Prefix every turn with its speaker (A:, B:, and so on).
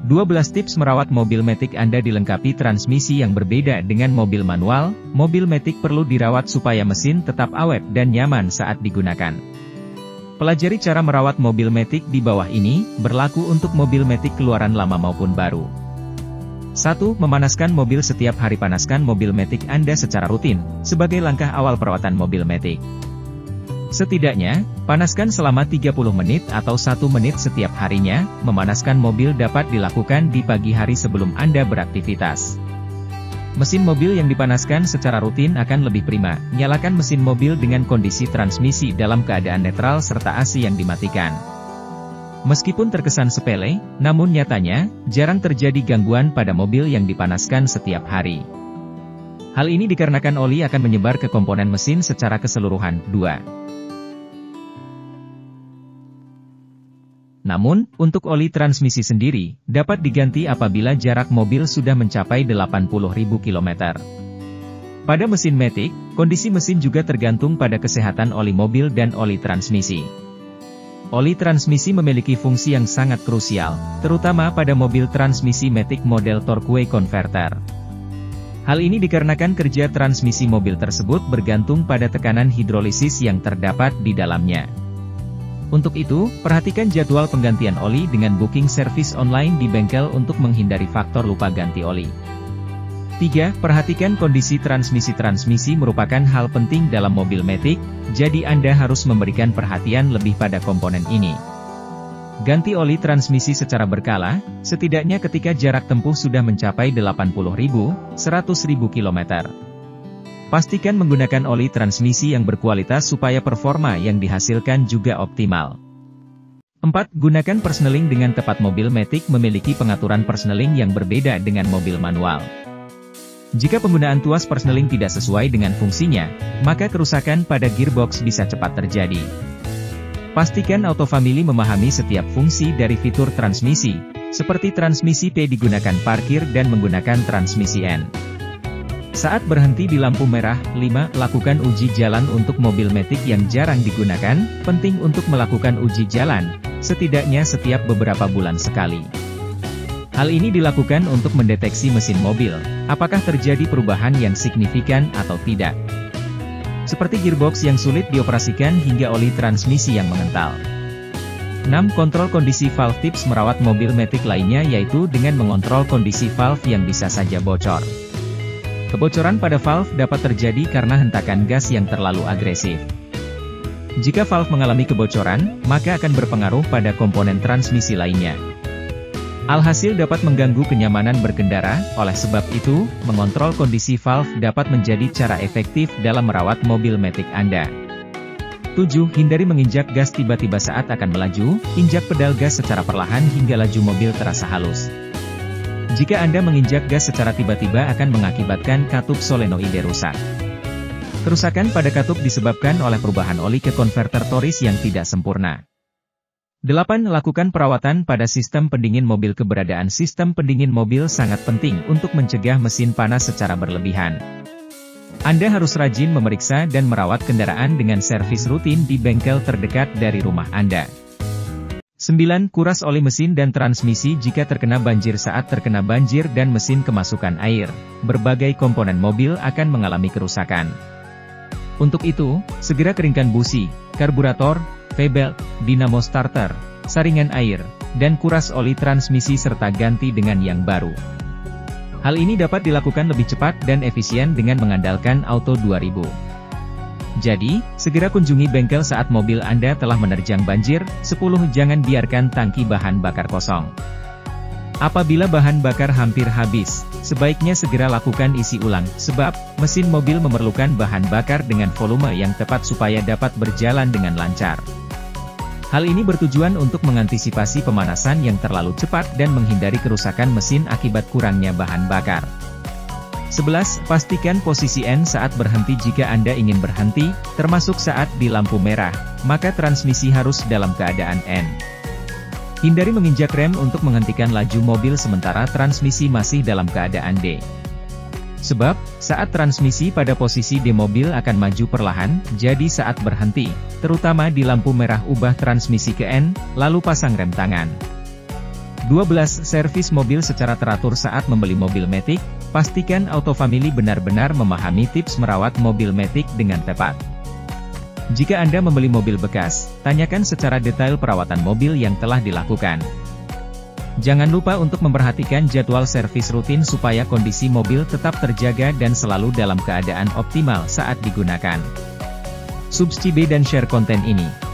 A: 12 tips merawat mobil Matic Anda dilengkapi transmisi yang berbeda dengan mobil manual. Mobil Matic perlu dirawat supaya mesin tetap awet dan nyaman saat digunakan. Pelajari cara merawat mobil Matic di bawah ini, berlaku untuk mobil Matic keluaran lama maupun baru. 1. Memanaskan mobil setiap hari. Panaskan mobil Matic Anda secara rutin, sebagai langkah awal perawatan mobil Matic. Setidaknya, panaskan selama 30 menit atau 1 menit setiap harinya. Memanaskan mobil dapat dilakukan di pagi hari sebelum Anda beraktivitas. Mesin mobil yang dipanaskan secara rutin akan lebih prima. Nyalakan mesin mobil dengan kondisi transmisi dalam keadaan netral serta AC yang dimatikan. Meskipun terkesan sepele, namun nyatanya, jarang terjadi gangguan pada mobil yang dipanaskan setiap hari. Hal ini dikarenakan oli akan menyebar ke komponen mesin secara keseluruhan. 2. Namun, untuk oli transmisi sendiri, dapat diganti apabila jarak mobil sudah mencapai 80.000 km. Pada mesin Matic, kondisi mesin juga tergantung pada kesehatan oli mobil dan oli transmisi. Oli transmisi memiliki fungsi yang sangat krusial, terutama pada mobil transmisi Matic model Torquay Converter. Hal ini dikarenakan kerja transmisi mobil tersebut bergantung pada tekanan hidrolisis yang terdapat di dalamnya. Untuk itu, perhatikan jadwal penggantian oli dengan booking servis online di bengkel untuk menghindari faktor lupa ganti oli. 3. Perhatikan kondisi transmisi. Transmisi merupakan hal penting dalam mobil Matic, jadi Anda harus memberikan perhatian lebih pada komponen ini. Ganti oli transmisi secara berkala, setidaknya ketika jarak tempuh sudah mencapai 80.000, 100.000 km. Pastikan menggunakan oli transmisi yang berkualitas supaya performa yang dihasilkan juga optimal. 4. Gunakan persneling dengan tepat. Mobil Matic memiliki pengaturan persneling yang berbeda dengan mobil manual. Jika penggunaan tuas persneling tidak sesuai dengan fungsinya, maka kerusakan pada gearbox bisa cepat terjadi. Pastikan Auto Family memahami setiap fungsi dari fitur transmisi, seperti transmisi P digunakan parkir dan menggunakan transmisi N. Saat berhenti di lampu merah. 5. Lakukan uji jalan untuk mobil Matic yang jarang digunakan. Penting untuk melakukan uji jalan, setidaknya setiap beberapa bulan sekali. Hal ini dilakukan untuk mendeteksi mesin mobil, apakah terjadi perubahan yang signifikan atau tidak. Seperti gearbox yang sulit dioperasikan hingga oli transmisi yang mengental. 6. Kontrol kondisi valve. Tips merawat mobil Matic lainnya yaitu dengan mengontrol kondisi valve yang bisa saja bocor. Kebocoran pada valve dapat terjadi karena hentakan gas yang terlalu agresif. Jika valve mengalami kebocoran, maka akan berpengaruh pada komponen transmisi lainnya. Alhasil dapat mengganggu kenyamanan berkendara. Oleh sebab itu, mengontrol kondisi valve dapat menjadi cara efektif dalam merawat mobil Matic Anda. 7. Hindari menginjak gas tiba-tiba saat akan melaju. Injak pedal gas secara perlahan hingga laju mobil terasa halus. Jika Anda menginjak gas secara tiba-tiba akan mengakibatkan katup solenoide rusak. Kerusakan pada katup disebabkan oleh perubahan oli ke konverter Torris yang tidak sempurna. 8. Lakukan perawatan pada sistem pendingin mobil. Keberadaan sistem pendingin mobil sangat penting untuk mencegah mesin panas secara berlebihan. Anda harus rajin memeriksa dan merawat kendaraan dengan servis rutin di bengkel terdekat dari rumah Anda. 9. Kuras oli mesin dan transmisi. Jika terkena banjir. Saat terkena banjir dan mesin kemasukan air, berbagai komponen mobil akan mengalami kerusakan. Untuk itu, segera keringkan busi, karburator, V-belt, dinamo starter, saringan air, dan kuras oli transmisi serta ganti dengan yang baru. Hal ini dapat dilakukan lebih cepat dan efisien dengan mengandalkan Auto 2000. Jadi, segera kunjungi bengkel saat mobil Anda telah menerjang banjir. 10. Jangan biarkan tangki bahan bakar kosong. Apabila bahan bakar hampir habis, sebaiknya segera lakukan isi ulang, sebab mesin mobil memerlukan bahan bakar dengan volume yang tepat supaya dapat berjalan dengan lancar. Hal ini bertujuan untuk mengantisipasi pemanasan yang terlalu cepat dan menghindari kerusakan mesin akibat kurangnya bahan bakar. 11. Pastikan posisi N saat berhenti. Jika Anda ingin berhenti, termasuk saat di lampu merah, maka transmisi harus dalam keadaan N. Hindari menginjak rem untuk menghentikan laju mobil sementara transmisi masih dalam keadaan D. Sebab, saat transmisi pada posisi D mobil akan maju perlahan, jadi saat berhenti, terutama di lampu merah ubah transmisi ke N, lalu pasang rem tangan. 12. Servis mobil secara teratur saat membeli mobil Matic. Pastikan Auto Family benar-benar memahami tips merawat mobil Matic dengan tepat. Jika Anda membeli mobil bekas, tanyakan secara detail perawatan mobil yang telah dilakukan. Jangan lupa untuk memperhatikan jadwal servis rutin supaya kondisi mobil tetap terjaga dan selalu dalam keadaan optimal saat digunakan. Subscribe dan share konten ini.